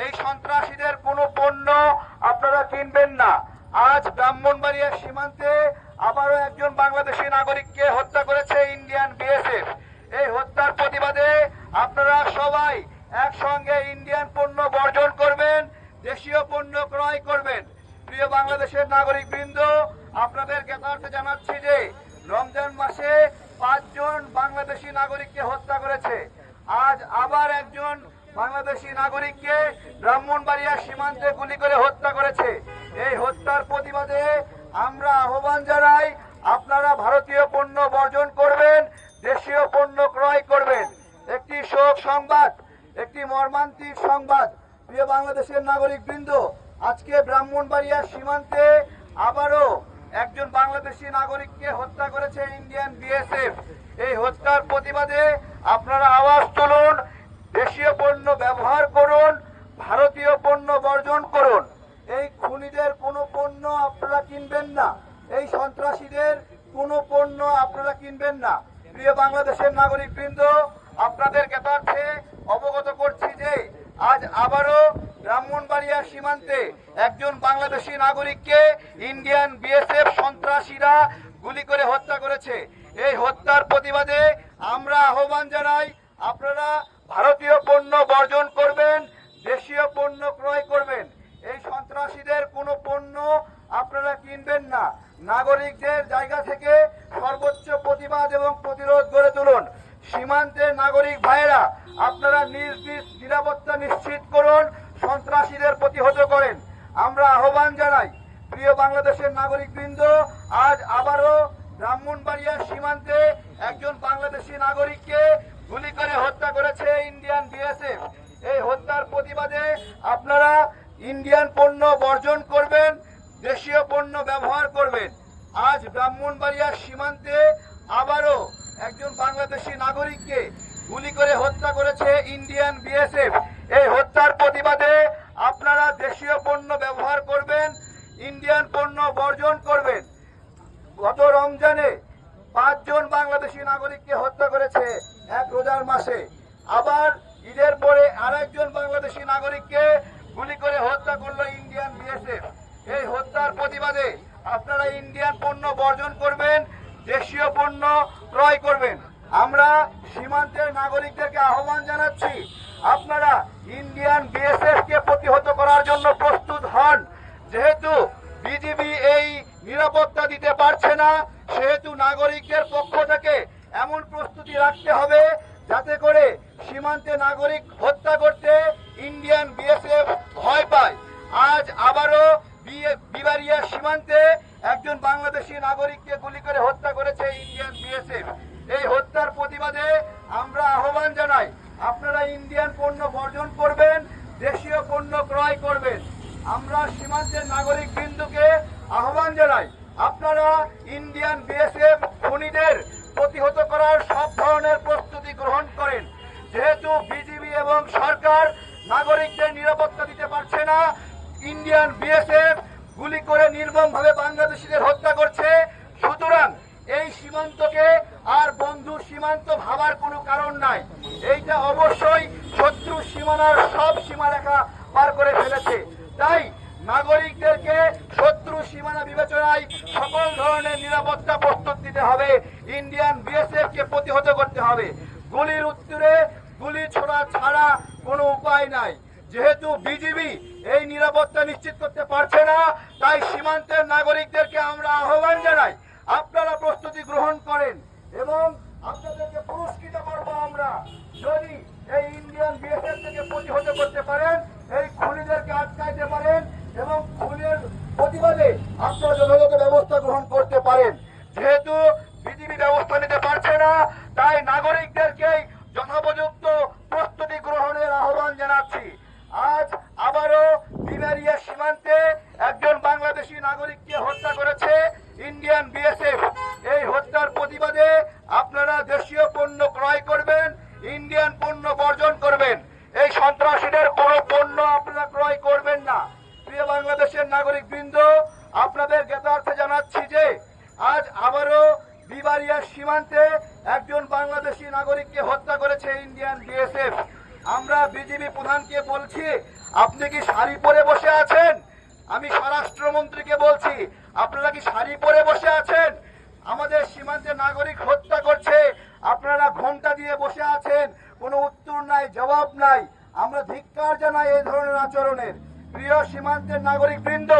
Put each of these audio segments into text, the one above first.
এই সন্ত্রাসীদের কোনো পণ্য আপনারা কিনবেন না। আজ ব্রাহ্মণবাড়িয়া সীমান্তে আবারও একজন বাংলাদেশি নাগরিককে হত্যা করেছে ইন্ডিয়ান বিএসএফ। এই হত্যার প্রতিবাদে আপনারা সবাই একসঙ্গে ইন্ডিয়ান পণ্য বর্জন করবেন, দেশীয় পণ্য ক্রয় করবেন। প্রিয় বাংলাদেশের নাগরিকবৃন্দ, আপনাদের জ্ঞাতার্থে জানাচ্ছি যে রমজান মাসে 5 জন বাংলাদেশি নাগরিককে হত্যা করেছে। আজ আবার একজন বাংলাদেশি নাগরিককে ব্রাহ্মণবাড়িয়া সীমান্তে গুলি করে হত্যা করেছে। এই হত্যার প্রতিবাদে আমরা আহ্বান জানাই, আপনারা ভারতীয় পণ্য বর্জন করবেন, দেশীয় পণ্য ক্রয় করবেন। একটি শোক সংবাদ, একটি মর্মান্তিক সংবাদ। প্রিয় বাংলাদেশের নাগরিকবৃন্দ, আজকে ব্রাহ্মণবাড়িয়া সীমান্তে আবারও একজন বাংলাদেশি নাগরিককে হত্যা করেছে ইন্ডিয়ান বিএসএফ। এই হত্যার প্রতিবাদে আপনারা আওয়াজ তুলুন, দেশীয় পণ্য ব্যবহার করুন, ভারতীয় পণ্য বর্জন করুন। এই খুনিদের কোনো পণ্য আপনারা কিনবেন না, এই সন্ত্রাসীদের কোনো পণ্য আপনারা কিনবেন না। প্রিয় বাংলাদেশের নাগরিকবৃন্দ, আপনাদের জ্ঞাতার্থে অবগত করছি যে আজ আবারও ব্রাহ্মণবাড়িয়া সীমান্তে একজন বাংলাদেশি নাগরিককে ইন্ডিয়ান বিএসএফ সন্ত্রাসীরা গুলি করে হত্যা করেছে। এই হত্যার প্রতিবাদে আমরা আহ্বান জানাই, আপনারা ভারতীয় পণ্য বর্জন করবেন, দেশীয় পণ্য ক্রয় করবেন। এই সন্ত্রাসীদের কোনো পণ্য আপনারা কিনবেন না। নাগরিকদের জায়গা থেকে সর্বোচ্চ প্রতিবাদ এবং প্রতিরোধ গড়ে তুলুন। সীমান্তের নাগরিক ভাইয়েরা, আপনারা নিজ নিজ নিরাপত্তা নিশ্চিত করুন, সন্ত্রাসীদের প্রতিহত করেন। আমরা আহ্বান জানাই, প্রিয় বাংলাদেশের নাগরিকবৃন্দ, আজ আবারও ব্রাহ্মণবাড়িয়া সীমান্তে একজন বাংলাদেশি নাগরিককে গুলি করে হত্যা করেছে ইন্ডিয়ান বিএসএফ। এই হত্যার প্রতিবাদে আপনারা ইন্ডিয়ান পণ্য বর্জন করবেন, দেশীয় পণ্য ব্যবহার করবেন। আজ ব্রাহ্মণবাড়িয়া সীমান্তে আবারও একজন বাংলাদেশি নাগরিককে গুলি করে হত্যা করেছে ইন্ডিয়ান বিএসএফ। এই হত্যার প্রতিবাদে আপনারা দেশীয় পণ্য ব্যবহার করবেন, ইন্ডিয়ান পণ্য বর্জন করবেন। গত রমজানে 5 জন বাংলাদেশি নাগরিককে হত্যা করেছে এক রোজার মাসে। আবার ঈদের পরে আরেকজন বাংলাদেশি নাগরিককে গুলি করে হত্যা করলো ইন্ডিয়ান বিএসএফ। এই হত্যার প্রতিবাদে আপনারা ইন্ডিয়ান পণ্য বর্জন করবেন, দেশীয় পণ্য ক্রয় করবেন। আমরা সীমান্তের নাগরিকদেরকে আহ্বান জানাচ্ছি, আপনারা ইন্ডিয়ান বিএসএফ কে প্রতিহত করার জন্য প্রস্তুত হন। যেহেতু বিজিবি এই নিরাপত্তা দিতে পারছে না, সেহেতু নাগরিকদের পক্ষ থেকে এমন প্রস্তুতি রাখতে হবে যাতে করে সীমান্তে নাগরিক হত্যা করতে ইন্ডিয়ান বিএসএফ ভয় পায়। আজ আবারও বিবাড়িয়া সীমান্তে একজন বাংলাদেশি নাগরিককে গুলি করে হত্যা করেছে ইন্ডিয়ান বিএসএফ। এই হত্যার প্রতিবাদে আমরা আহ্বান জানাই, আপনারা ইন্ডিয়ান পণ্য বর্জন করবেন, দেশীয় পণ্য ক্রয় করবেন। আমরা সীমান্তের নাগরিক বৃন্দকে আহ্বান জানাই, আপনারা ইন্ডিয়ান বিএসএফ খুনিদের প্রতিহত করার সব ধরনের প্রস্তুতি গ্রহণ করেন। যেহেতু বিজিবি এবং সরকার নাগরিকদের নিরাপত্তা দিতে পারছে না, ইন্ডিয়ান বিএসএফ গুলি করে নির্মমভাবে বাংলাদেশিদের হত্যা করছে, সুতরাং এই সীমান্তকে আর বন্ধু সীমান্ত ভাবার কোনো কারণ নাই। এইটা অবশ্যই শত্রু সীমানার সব সীমারেখা পার করে ফেলেছে। তাই নাগরিকদেরকে শত্রু সীমানা বিবেচনায় সকল ধরনের নিরাপত্তা প্রস্তুত দিতে হবে, ইন্ডিয়ান বিএসএফ কে প্রতিহত করতে হবে। গুলির উত্তরে গুলি ছোড়া ছাড়া কোনো উপায় নাই। যেহেতু বিজিবি এই নিরাপত্তা নিশ্চিত করতে পারছে না, তাই সীমান্তের নাগরিকদেরকে আমরা আহ্বান জানাই, আপনারা প্রস্তুতি গ্রহণ করেন এবং আপনাদেরকে পুরস্কৃত করব আমরা যদি এই ইন্ডিয়ান বিএসএফ থেকে প্রতিহত করতে পারেন, এই খুনিদেরকে আটকাইতে পারেন এবং খুনের প্রতিবাদে আপনারা যথাযথ ব্যবস্থা গ্রহণ করতে পারেন। যেহেতু বিজিবি ব্যবস্থা নিতে পারছে না, তাই নাগরিকদেরকে যথোপযুক্ত প্রস্তুতি গ্রহণের আহ্বান জানাচ্ছি। আজ আবারও বিবাড়িয়া সীমান্তে একজন বাংলাদেশি নাগরিককে হত্যা করেছে ইন্ডিয়ান বিএসএফ। এই হত্যার প্রতিবাদে আপনারা দেশীয় পণ্য ক্রয় করবেন, ইন্ডিয়ান পণ্য বর্জন করবেন। এই সন্ত্রাসীদের কোনো পণ্য আপনারা ক্রয় করবেন না। প্রিয় বাংলাদেশের নাগরিক বৃন্দ, আপনাদের জ্ঞাতার্থে জানাচ্ছি যে আজ আবারও বিবাড়িয়া সীমান্তে একজন বাংলাদেশি নাগরিককে হত্যা করেছে ইন্ডিয়ান বিএসএফ। আমরা বিজিবি প্রধানকে বলছি, আপনি কি শাড়ি পরে বসে আছেন? আমি স্বরাষ্ট্রমন্ত্রীকে বলছি, আপনারা কি শাড়ি পরে বসে আছেন? আমাদের সীমান্তে নাগরিক হত্যা করছে, আপনারা ঘোমটা দিয়ে বসে আছেন, কোনো উত্তর নাই, জবাব নাই। আমরা ধিক্কার জানাই এই ধরনের আচরণের। প্রিয় সীমান্তের নাগরিক বৃন্দ,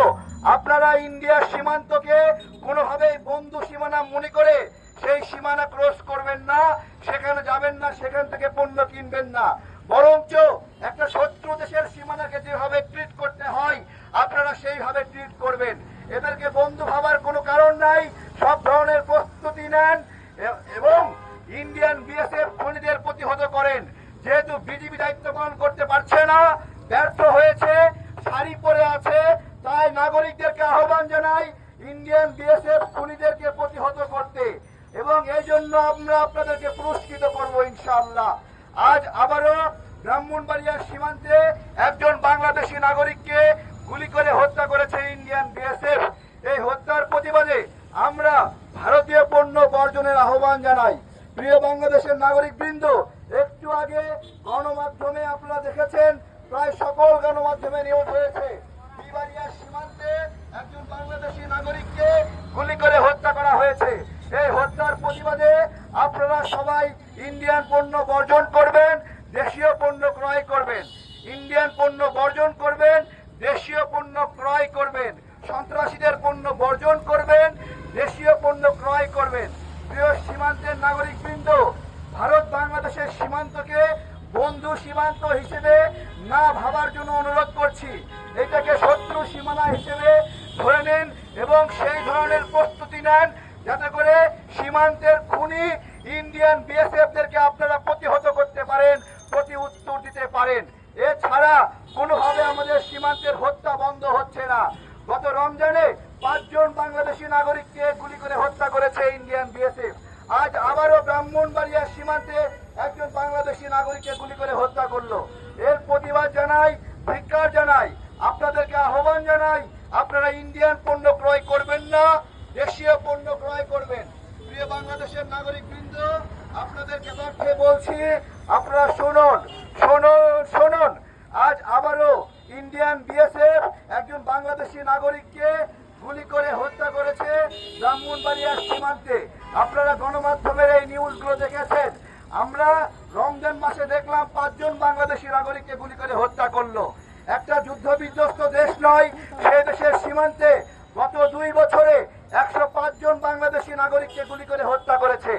আপনারা ইন্ডিয়ার সীমান্তকে কোনোভাবেই বন্ধু সীমানা মনে করে সেই সীমানা ক্রস করবেন না, সেখানে যাবেন না, সেখান থেকে পণ্য কিনবেন না। বরঞ্চ একটা শত্রু দেশের সীমানাকে যেভাবে ট্রিট করতে হয় আপনারা সেইভাবে ট্রিট করবেন। এদেরকে বন্ধু ভাবার কোনো কারণ নাই। সব ধরনের প্রস্তুতি নেন এবং ইন্ডিয়ান বিএসএফ খনিদের প্রতিহত করেন। যেহেতু বিজিবি দায়িত্ব পালন করতে পারছে না, ব্যর্থ হয়েছে, শাড়ি পরে আছে, তাই নাগরিকদেরকে আহ্বান জানাই ইন্ডিয়ান বিএসএফ খনিদেরকে প্রতিহত করতে, এবং এই জন্য আমরা আপনাদেরকে পুরস্কৃত করব ইনশাআল্লাহ। আজ আবারও ব্রাহ্মণবাড়িয়ার সীমান্তে একজন বাংলাদেশি নাগরিককে গুলি করে হত্যা করেছে ইন্ডিয়ান বিএসএফ। এই হত্যার প্রতিবাদে আমরা ভারতীয় পণ্য বর্জনের আহ্বান জানাই। প্রিয় বাংলাদেশের নাগরিক বৃন্দ, একটু আগে গণমাধ্যমে আপনারা দেখেছেন, প্রায় সকল গণমাধ্যমে নিউজ হয়েছে, বিবাড়িয়ার সীমান্তে একজন বাংলাদেশি নাগরিককে গুলি করে হত্যা করা হয়েছে। এই হত্যার প্রতিবাদে আপনারা সবাই ইন্ডিয়ান পণ্য বর্জন করবেন, দেশীয় পণ্য ক্রয় করবেন। ইন্ডিয়ান পণ্য বর্জন করবেন, দেশীয় পণ্য ক্রয় করবেন। সন্ত্রাসীদের পণ্য বর্জন করবেন, দেশীয় পণ্য ক্রয় করবেন। প্রিয় সীমান্তের নাগরিকবৃন্দ, ভারত বাংলাদেশের সীমান্তকে বন্ধু সীমান্ত হিসেবে না ভাবার জন্য অনুরোধ করছি। এটাকে শত্রু সীমানা হিসেবে ধরে নেন এবং সেই ধরনের প্রস্তুতি নেন যাতে করে সীমান্তের খুনি ইন্ডিয়ান বিএসএফদেরকে আপনারা প্রতিহত করতে পারেন, প্রতি উত্তর দিতে পারেন। এছাড়া কোনোভাবে আমাদের সীমান্তের হত্যা বন্ধ হচ্ছে না। গত রমজানে 5 জন বাংলাদেশি নাগরিককে গুলি করে হত্যা করেছে ইন্ডিয়ান বিএসএফ। আজ আবারও ব্রাহ্মণবাড়িয়ার সীমান্তে একজন বাংলাদেশি নাগরিককে গুলি করে হত্যা করলো। এর প্রতিবাদ জানাই, ধিক্কার জানাই, আপনাদেরকে আহ্বান জানাই, আপনারা ইন্ডিয়ান পণ্য ক্রয় করবেন না, দেশীয় পণ্য ক্রয় করবেন। প্রিয় বাংলাদেশের নাগরিক বৃন্দ, আপনাদেরকে তথ্যে বলছি, আপনারা শুনুন শুনুন শুনুন। আজ আবারও ইন্ডিয়ান বিএসএফ একজন বাংলাদেশি নাগরিককে গুলি করে হত্যা করেছে ব্রাহ্মণবাড়িয়ার সীমান্তে। আপনারা গণমাধ্যমের এই নিউজগুলো দেখেছেন। আমরা রমজান মাসে দেখলাম 5 জন বাংলাদেশি নাগরিককে গুলি করে হত্যা করলো। একটা যুদ্ধ বিধ্বস্ত দেশ নয়, সেই দেশের সীমান্তে গত 2 বছরে 105 জন বাংলাদেশি নাগরিককে গুলি করে হত্যা করেছে।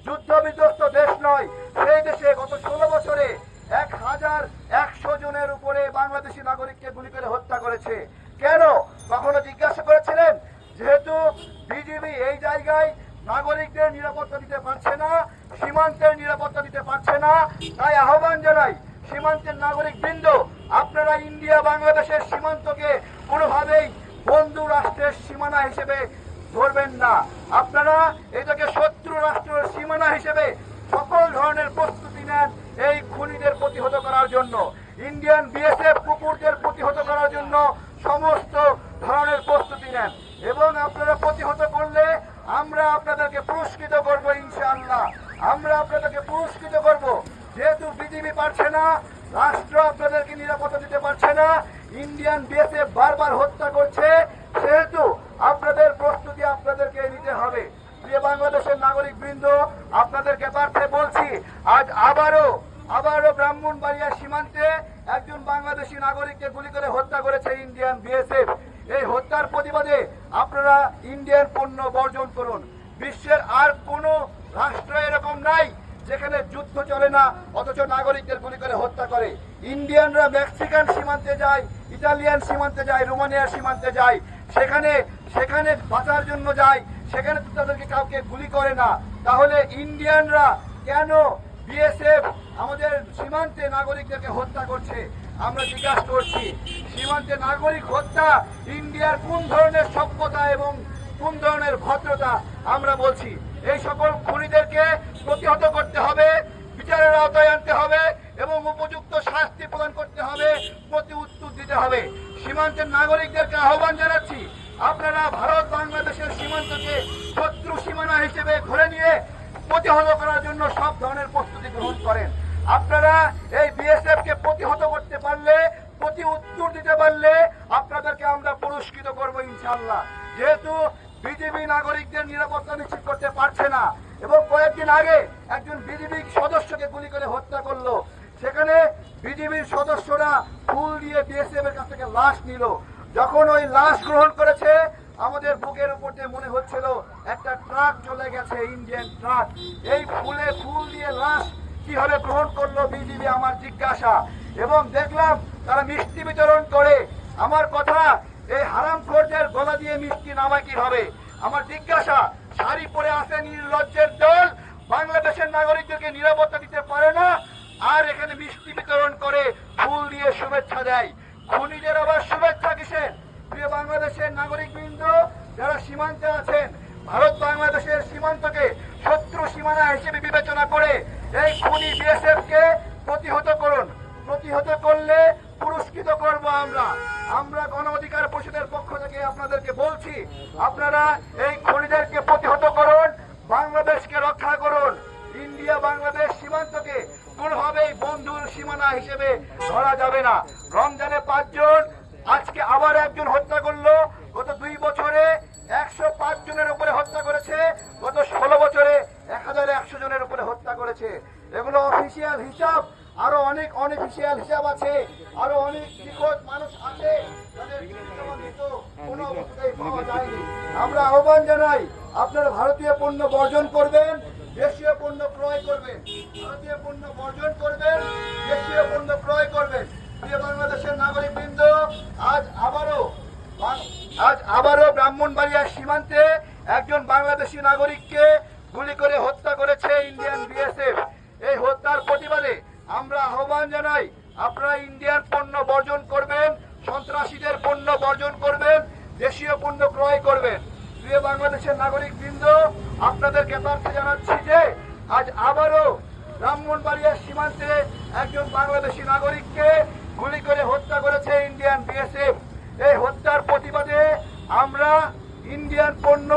যুদ্ধ বিধ্বস্ত দেশ নয়, সেই দেশে গত 16 বছরে 1100 জনের উপরে বাংলাদেশি নাগরিককে গুলি করে হত্যা করেছে। কেন? কখনো জিজ্ঞাসা করেছিলেন? যেহেতু বিজিবি এই জায়গায় নাগরিকদের নিরাপত্তা দিতে পারছে না, সীমান্তের নিরাপত্তা দিতে পারছে না, তাই আহ্বান জানাই সীমান্তের নাগরিক বৃন্দ, আপনারা ইন্ডিয়া বাংলাদেশের সীমান্তকে কোনোভাবেই বন্ধু রাষ্ট্রের সীমানা হিসেবে ধরবেন না। আপনারা এটাকে শত্রু রাষ্ট্রের সীমানা হিসেবে সকল ধরনের প্রস্তুতি নেন এই খুনিদের প্রতিহত করার জন্য। ইন্ডিয়ান বিএসএফ কুকুরদের প্রতিহত করার জন্য সমস্ত ধরনের প্রস্তুতি নেন এবং আপনারা প্রতিহত করলে আমরা আপনাদেরকে পুরস্কৃত করব ইনশাআল্লাহ। আমরা আপনাদেরকে পুরস্কৃত করব। যেহেতু বিজিবি পারছে না, রাষ্ট্র আপনাদেরকে নিরাপত্তা দিতে পারছে না, ইন্ডিয়ান বিএসএফ বারবার হত্যা করছে, সেহেতু আপনাদের প্রস্তুতি আপনাদেরকে নিতে হবে। প্রিয় বাংলাদেশের নাগরিক বৃন্দ, আপনাদেরকে পারতে বলছি, আজ আবারও ব্রাহ্মণবাড়িয়া সীমান্তে একজন বাংলাদেশি নাগরিককে গুলি করে হত্যা করেছে ইন্ডিয়ান বিএসএফ। এই হত্যার প্রতিবাদে আপনারা ইন্ডিয়ান পণ্য বর্জন করুন। বিশ্বের আর কোনো রাষ্ট্র এরকম নাই যেখানে যুদ্ধ চলে না অথচ নাগরিকদের গুলি করে হত্যা করে। ইন্ডিয়ানরা মেক্সিকান সীমান্তে যায়, ইটালিয়ান সীমান্তে যায়, রোমানিয়ার সীমান্তে যায়, সেখানে বাঁচার জন্য যায়, সেখানে তাদেরকে কাউকে গুলি করে না। তাহলে ইন্ডিয়ানরা কেন বিএসএফ আমাদের সীমান্তে নাগরিকদেরকে হত্যা করছে? আমরা জিজ্ঞাসা করছি, সীমান্তে নাগরিক হত্যা ইন্ডিয়ার কোন ধরনের সভ্যতা এবং কোন ধরনের ভদ্রতা? আমরা বলছি এই সকল খুনিদেরকে প্রতিহত করতে হবে, বিচারের আওতায় আনতে হবে এবং উপযুক্ত শাস্তি প্রদান করতে হবে, প্রতি উত্তর দিতে হবে। সীমান্তের নাগরিকদেরকে আহ্বান জানাচ্ছি, আপনারা ভারত বাংলাদেশের সীমান্তকে শত্রু সীমানা হিসেবে ধরে নিয়ে প্রতিহত করার জন্য সব ধরনের প্রস্তুতি গ্রহণ করেন। আপনারা এই বিএসএফ কে প্রতিহত করতে পারলে, প্রতি উত্তর দিতে পারলে আপনাদেরকে আমরা পুরস্কৃত করব ইনশাআল্লাহ। যেহেতু বিজেপি নাগরিকদের নিরাপত্তা নিশ্চিত করতে পারছে না এবং কয়েকদিন আগে একজন বিজেপি সদস্যকে গুলি করে হত্যা করলো, সেখানে বিজেপির সদস্যরা ফুল দিয়ে বিএসএফ এর কাছ থেকে লাশ নিল। যখন ওই লাশ গ্রহণ করেছে আমাদের বুকের উপর দিয়ে মনে হচ্ছিল একটা ট্রাক চলে গেছে, ইন্ডিয়ান ট্রাক। এই ফুল দিয়ে লাশ কিভাবে গ্রহণ করলো বিজেপি আমার জিজ্ঞাসা। এবং দেখলাম তারা মিষ্টি বিতরণ করে। আমার কথা, এই হারামখোরদের গলা দিয়ে মিষ্টি নামায় কিভাবে? আমার জিজ্ঞাসা, শাড়ি পরে আসে নির্লজ্জের দল, বাংলাদেশের নাগরিকদেরকে নিরাপত্তা দিতে পারে না, আর এখানে মিষ্টি বিতরণ করে, ফুল দিয়ে শুভেচ্ছা দেয়। খুনিদের আবার শুভেচ্ছা কিসের? প্রিয় বাংলাদেশের নাগরিকবৃন্দ যারা সীমান্তে আছেন, ভারত বাংলাদেশের সীমান্তকে শত্রু সীমানা হিসেবে বিবেচনা করে এই খুনি বিএসএফ কে প্রতিহত করুন। প্রতিহত করলে পুরস্কৃত করব আমরা গণ অধিকার পরিষদের পক্ষ থেকে আপনাদেরকে বলছি, আপনারা এই খুনিদেরকে প্রতিহত করুন, বাংলাদেশকে রক্ষা করুন। ইন্ডিয়া বাংলাদেশ সীমান্তকে কোনোভাবেই বন্ধুর সীমানা হিসেবে ধরা যাবে না। রমজানে 5 জন, আজকে আবার একজন হত্যা করলো। গত 2 বছরে 105 জনের উপরে হত্যা করেছে, গত 16 বছরে 1100 জনের উপরে হত্যা করেছে। এগুলো অফিসিয়াল হিসাব, আরো অনেক অনঅফিসিয়াল হিসাব আছে, আরো অনেক নিখোঁজ মানুষ আছে তাদের কোনো অবস্থায় পাওয়া যায়নি। আমরা আহ্বান জানাই, আপনারা ভারতীয় পণ্য বর্জন করবেন, দেশীয় পণ্য ক্রয় করবেন। ভারতীয় পণ্য বর্জন করবেন, দেশীয় পণ্য ক্রয় করবেন। প্রিয় বাংলাদেশের নাগরিকবৃন্দ, আজ আবারও ব্রাহ্মণবাড়িয়া সীমান্তে একজন বাংলাদেশি নাগরিককে গুলি করে হত্যা করেছে ইন্ডিয়ান বিএসএফ। এই হত্যার প্রতিবাদে আমরা আহ্বান জানাই, আপনারা ইন্ডিয়ান পণ্য বর্জন করবেন, সন্ত্রাসীদের পণ্য বর্জন করবেন, দেশীয় পণ্য ক্রয় করবেন। প্রিয় বাংলাদেশের নাগরিকবৃন্দ, আপনাদের জ্ঞাতার্থে জানাচ্ছি যে আজ আবারও ব্রাহ্মণবাড়িয়া সীমান্তে একজন বাংলাদেশি নাগরিককে গুলি করে হত্যা করেছে ইন্ডিয়ান বিএসএফ। এই হত্যার প্রতিবাদে আমরা ইন্ডিয়ান পণ্য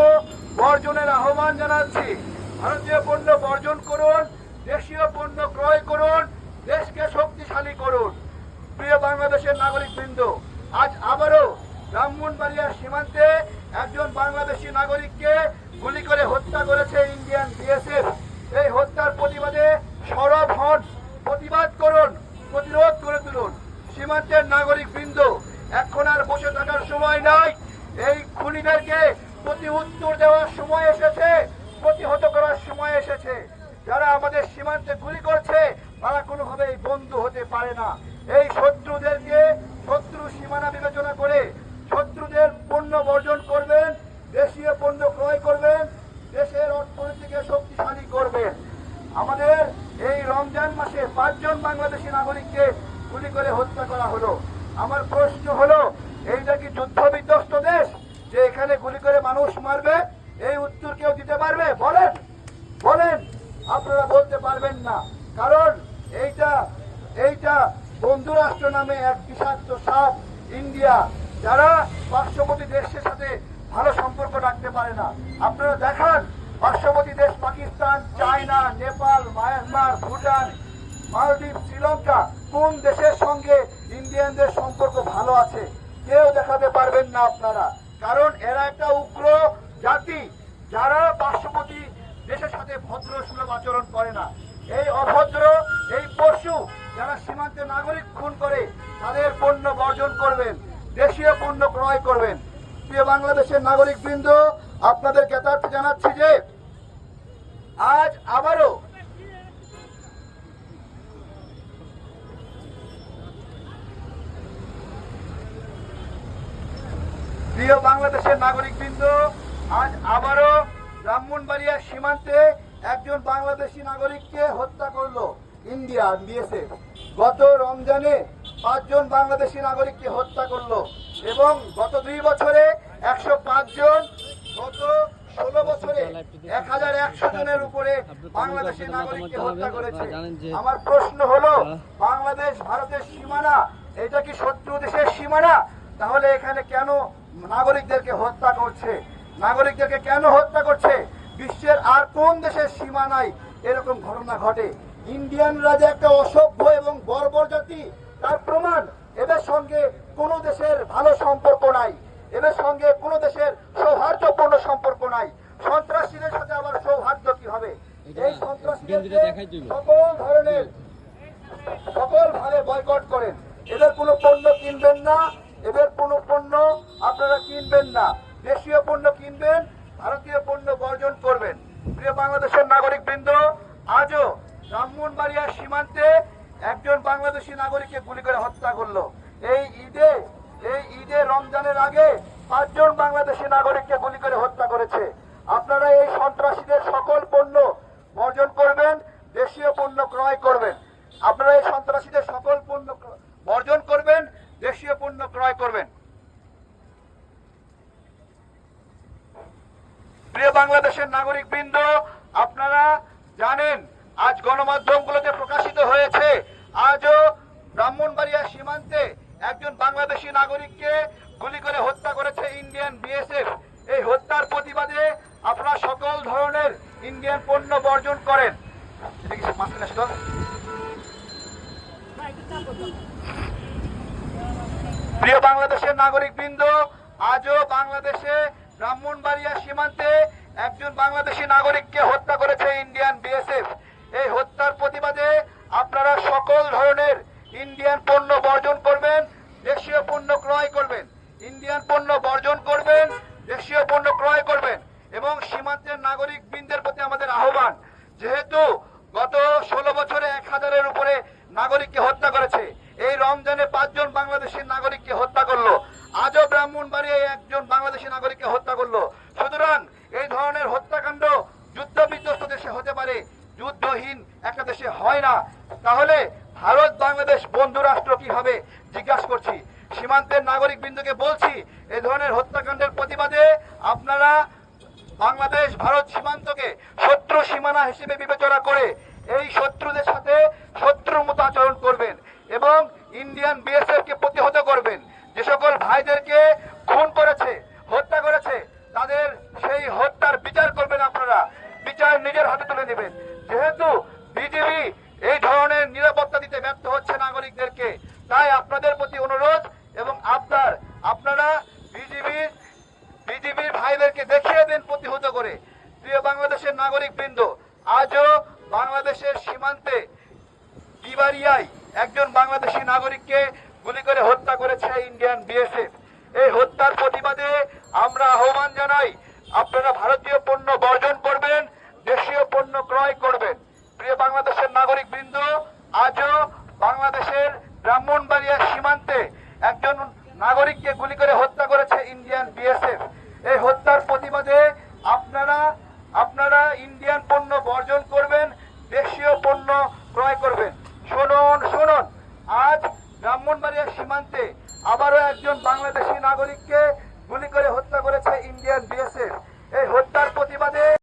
বর্জনের আহ্বান জানাচ্ছি। ভারতীয় পণ্য বর্জন করুন, দেশীয় পণ্য ক্রয় করুন, দেশকে শক্তিশালী করুন। প্রিয় বাংলাদেশের নাগরিকবৃন্দ, আজ আবারও ব্রাহ্মণবাড়িয়া সীমান্তে একজন বাংলাদেশি নাগরিককে গুলি করে হত্যা করেছে ইন্ডিয়ান বিএসএফ। এই হত্যার প্রতিবাদে সরব হন, প্রতিবাদ করুন, প্রতিরোধ করে তুলুন। সীমান্তের নাগরিকবৃন্দ, এখন আর বসে থাকার সময় নাই। এই খুনিদেরকে প্রতি উত্তর দেওয়ার সময় এসেছে, প্রতিহত করার সময় এসেছে। যারা আমাদের সীমান্তে গুলি করছে তারা কোনোভাবেই বন্ধু হতে পারে না। এই শত্রুদেরকে শত্রু সীমানা বিবেচনা করে শত্রুদের পণ্য বর্জন করবেন, দেশীয় পণ্য ক্রয় করবেন, দেশের অর্থনীতিকে শক্তিশালী করবেন। আমাদের এই রমজান মাসে 5 জন বাংলাদেশি নাগরিককে গুলি করে হত্যা করা হলো। আমার প্রশ্ন হলো, এইটা কি যুদ্ধ বিধ্বস্ত দেশ যে এখানে গুলি করে মানুষ মারবে? এই উত্তর কেউ দিতে পারবে? বলেন বলেন। আপনারা বলতে পারবেন না, কারণ এইটা বন্ধু রাষ্ট্র নামে এক বিষাক্ত সাপ ইন্ডিয়া, যারা পার্শ্ববর্তী দেশের সাথে ভালো সম্পর্ক রাখতে পারে না। আপনারা দেখান, পার্শ্ববর্তী দেশ পাকিস্তান, চায়না, নেপাল, মায়ানমার, ভুটান, মালদ্বীপ, শ্রীলঙ্কা, কোন দেশের সঙ্গে ইন্ডিয়ানদের সম্পর্ক ভালো আছে? কেউ দেখাতে পারবেন না আপনারা, কারণ এরা একটা উগ্র জাতি, যারা পার্শ্ববর্তী দেশের সাথে ভদ্র সুলভ আচরণ করে না। এই অভদ্র, এই পশু যারা সীমান্তে নাগরিক খুন করে, তাদের পণ্য বর্জন করবেন, দেশীয় পণ্য ক্রয় করবেন। প্রিয় বাংলাদেশের নাগরিকবৃন্দ, আপনাদের জ্ঞাতার্থে জানাচ্ছি যে আজ আবারও প্রিয় বাংলাদেশের নাগরিকবৃন্দ, আজ আবারও ব্রাহ্মণবাড়িয়া সীমান্তে একজন বাংলাদেশি নাগরিককে হত্যা করলো ইন্ডিয়ান বিএসএফ। গত রমজানে 5 জন বাংলাদেশি নাগরিককে হত্যা করলো এবং গত 2 বছরে 105 জন, গত 16 বছরে 1100 জনের উপরে বাংলাদেশি নাগরিককে হত্যা করেছে। আমার প্রশ্ন হলো, বাংলাদেশ ভারতের সীমানা, এটা কি শত্রু দেশের সীমানা? তাহলে এখানে কেন নাগরিকদেরকে হত্যা করছে? নাগরিকদেরকে কেন হত্যা করছে? বিশ্বের আর কোন দেশের সীমানায় এরকম ঘটনা ঘটে? ইন্ডিয়ানরা যে একটা অসভ্য এবং বর্বর জাতি তার প্রমাণ এদের সঙ্গে কোনো দেশের ভালো সম্পর্ক নাই, এদের সঙ্গে কোনো দেশের সৌহার্দ্যপূর্ণ সম্পর্ক নাই। সন্ত্রাসীদের সাথে আবার সৌহার্দ্য কি হবে? এই সন্ত্রাসীদেরকে সকল ভাবে বয়কট করেন। এদের কোনো পণ্য কিনবেন না, এদের কোনো পণ্য আপনারা কিনবেন না। দেশীয় পণ্য কিনবেন, ভারতীয় পণ্য বর্জন করবেন। প্রিয় বাংলাদেশের নাগরিকবৃন্দ, আজও ব্রাহ্মণবাড়িয়ার সীমান্তে একজন বাংলাদেশি নাগরিককে গুলি করে হত্যা করলো। এই ঈদে রমজানের আগে 5 জন বাংলাদেশি নাগরিককে গুলি করে হত্যা করেছে। আপনারা এই সন্ত্রাসীদের সকল পণ্য বর্জন করবেন, দেশীয় পণ্য ক্রয় করবেন। আপনারা এই সন্ত্রাসীদের সকল পণ্য বর্জন করবেন, দেশীয় পণ্য ক্রয় করবেন। প্রিয় বাংলাদেশের নাগরিকবৃন্দ, আপনারা জানেন আজ গণমাধ্যমগুলোতে প্রকাশিত হয়েছে, আজও ব্রাহ্মণবাড়িয়া সীমান্তে একজন বাংলাদেশি নাগরিককে গুলি করে হত্যা করেছে ইন্ডিয়ান বিএসএফ। এই হত্যার প্রতিবাদে আপনারা সকল ধরনের ইন্ডিয়ান পণ্য বর্জন করেন। প্রিয় বাংলাদেশের নাগরিকবৃন্দ, আজও বাংলাদেশে ব্রাহ্মণবাড়িয়া সীমান্তে একজন বাংলাদেশি নাগরিককে হত্যা করেছে ইন্ডিয়ান বিএসএফ। এই হত্যার প্রতিবাদে আপনারা সকল ধরনের ইন্ডিয়ান পণ্য বর্জন করবেন, দেশীয় পণ্য ক্রয় করবেন। ইন্ডিয়ান পণ্য বর্জন করবেন, দেশীয় পণ্য ক্রয় করবেন। এবং সীমান্তের নাগরিক বৃন্দের প্রতি আমাদের আহ্বান, যেহেতু গত 16 বছরে 1000-এর উপরে নাগরিককে হত্যা করেছে, এই রমজানে 5 জন বাংলাদেশি নাগরিককে হত্যা করলো, আজও ব্রাহ্মণবাড়িয়ায় একজন বাংলাদেশি নাগরিককে হত্যা করলো। সুতরাং এই ধরনের হত্যাকাণ্ড যুদ্ধ বিধ্বস্ত দেশে হতে পারে, যুদ্ধহীন একটা দেশে হয় না। তাহলে ভারত বাংলাদেশ বন্ধু রাষ্ট্র কি হবে জিজ্ঞাসা করছি। সীমান্তের নাগরিক বৃন্দকে বলছি, এই ধরনের হত্যাকাণ্ডের প্রতিবাদে আপনারা বাংলাদেশ ভারত সীমান্তকে শত্রু সীমানা হিসেবে বিবেচনা করে এই শত্রুদের সাথে শত্রুর মতো আচরণ করবেন এবং ইন্ডিয়ান বিএসএফ কে প্রতিহত করবেন। যে সকল ভাইদেরকে খুন করেছে, হত্যা করেছে, তাদের সেই হত্যার বিচার করবেন। আপনারা বিচার নিজের হাতে তুলে নেবেন। যেহেতু বিজেপি এই ধরনের নিরাপত্তা দিতে ব্যর্থ হচ্ছে নাগরিকদেরকে, তাই আপনাদের প্রতি অনুরোধ এবং আপনারা বিজেপির ভাইদেরকে দেখিয়ে দেন প্রতিহত করে। প্রিয় বাংলাদেশের নাগরিক বৃন্দ, আজও বাংলাদেশের সীমান্তে বিবারিয়ায় একজন বাংলাদেশি নাগরিককে গুলি করে হত্যা করেছে ইন্ডিয়ান বিএসএফ। এই হত্যার প্রতিবাদে আমরা আহ্বান জানাই, আপনারা ভারতীয় পণ্য বর্জন করবেন, দেশীয় পণ্য ক্রয় করবেন। প্রিয় বাংলাদেশের নাগরিক বৃন্দ, আজও বাংলাদেশের ব্রাহ্মণবাড়িয়া সীমান্তে একজন নাগরিককে গুলি করে হত্যা করেছে ইন্ডিয়ান বিএসএফ। এই হত্যার প্রতিবাদে আপনারা ইন্ডিয়ান পণ্য বর্জন করবেন, দেশীয় পণ্য ক্রয় করবেন। শুনুন, আজ ব্রাহ্মণবাড়িয়া সীমান্তে আবারও একজন বাংলাদেশি নাগরিককে গুলি করে হত্যা করেছে ইন্ডিয়ান বিএসএফ। এই